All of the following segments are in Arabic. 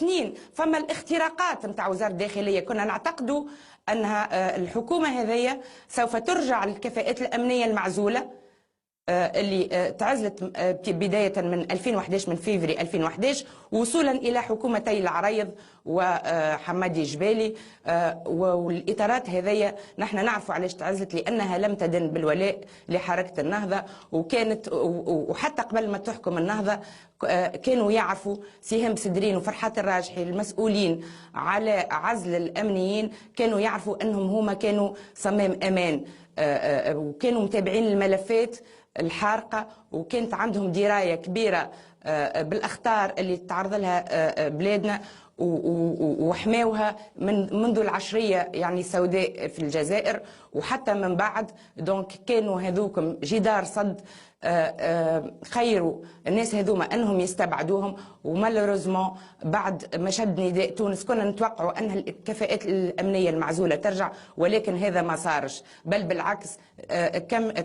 سنين فما الاختراقات نتاع وزاره الداخليه، كنا نعتقدوا انها الحكومه هذيا سوف ترجع للكفاءات الامنيه المعزوله اللي تعزلت بداية من 2011 من فيفري 2011 وصولا إلى حكومتي العريض وحمادي جبالي. والإطارات هذية نحن نعرف علاش تعزلت، لأنها لم تدن بالولاء لحركة النهضة، وكانت وحتى قبل ما تحكم النهضة كانوا يعرفوا سهام سدرين وفرحات الراجحي المسؤولين على عزل الأمنيين، كانوا يعرفوا أنهم هما كانوا صمام أمان وكانوا متابعين الملفات الحارقة، وكانت عندهم دراية كبيرة بالأخطار اللي تعرض لها بلادنا وحماوها منذ العشرية يعني سوداء في الجزائر وحتى من بعد. دونك كانوا هذوكم جدار صد خيروا الناس هذوما انهم يستبعدوهم، ومالوريزمون بعد ما شد نداء تونس كنا نتوقعوا ان الكفاءات الامنيه المعزوله ترجع، ولكن هذا ما صارش، بل بالعكس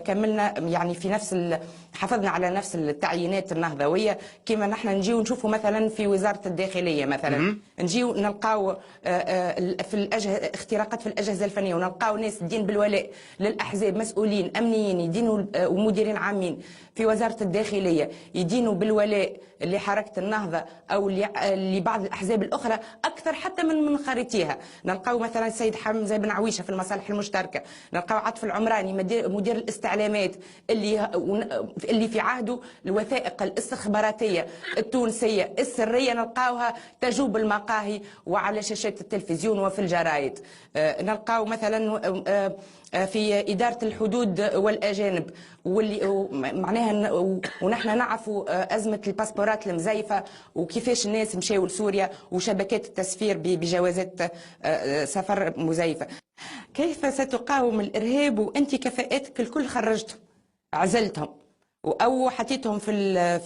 كملنا يعني في نفس حافظنا على نفس التعيينات النهضويه. كما نحن نجيو نشوفوا مثلا في وزاره الداخليه مثلا نجيو نلقاو في اختراقات في الاجهزه الفنيه، ونلقاو ناس يدين بالولاء للاحزاب، مسؤولين امنيين يدينوا ومديرين عامين في وزاره الداخليه يدينوا بالولاء لحركه النهضه او لبعض الاحزاب الاخرى اكثر حتى من منخرطيها. نلقاو مثلا السيد حمزه بن عويشه في المصالح المشتركه، نلقاو عطف العمراني مدير الاستعلامات اللي في عهده الوثائق الاستخباراتيه التونسيه السريه نلقاوها تجوب المقاهي وعلى شاشات التلفزيون وفي الجرايد. نلقاو مثلا في إدارة الحدود والأجانب واللي معناها ونحن نعرفوا أزمة الباسبورات المزيفة وكيفاش الناس مشاو لسوريا وشبكات التسفير بجوازات سفر مزيفة. كيف ستقاوم الإرهاب وأنت كفاءاتك الكل خرجتهم عزلتهم أو حطيتهم في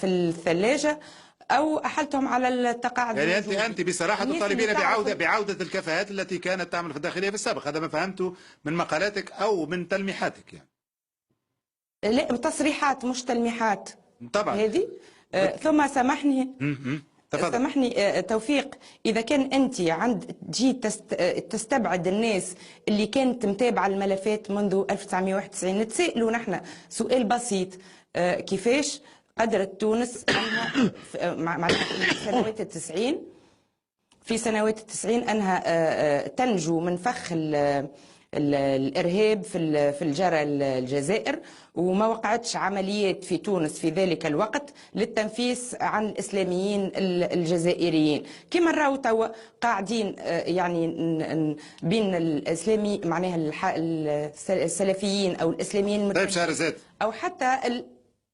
الثلاجة أو أحلتهم على التقاعد؟ يعني أنت بصراحة تطالبين بعودة الكفاءات التي كانت تعمل في الداخلية في السابق، هذا ما فهمته من مقالاتك أو من تلميحاتك يعني. لا تصريحات مش تلميحات طبعا هذه. ثم سامحني توفيق، إذا كان أنت تجي تستبعد الناس اللي كانت متابعة الملفات منذ 1991، نتسائلوا نحن سؤال بسيط، كيفاش قدرت تونس أنها في سنوات التسعين أنها تنجو من فخ الإرهاب في الجارة الجزائر، وما وقعتش عمليات في تونس في ذلك الوقت للتنفيس عن الإسلاميين الجزائريين كما نراو توا قاعدين يعني بين الإسلامي معناها السلفيين أو الإسلاميين طيب شهرزاد أو حتى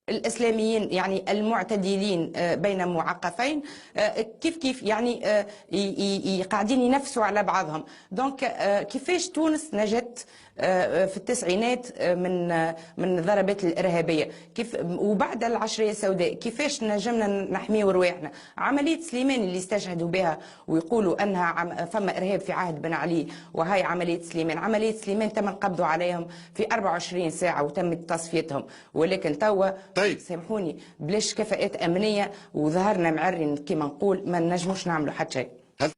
الإسلاميين يعني المعتدلين بين معقفين كيف يعني قاعدين ينفسوا على بعضهم. دونك كيفاش تونس نجت في التسعينات من الضربات الإرهابية وبعد العشرية السوداء كيفاش نجمنا نحميو رواحنا؟ عملية سليمان اللي استشهدوا بها ويقولوا أنها فما إرهاب في عهد بن علي، وهاي عملية سليمان تم القبض عليهم في 24 ساعة وتم تصفيتهم، ولكن توا طيب سامحوني بلاش كفاءات أمنية وظهرنا معرين كما نقول ما نجموش نعملوا حتى شيء.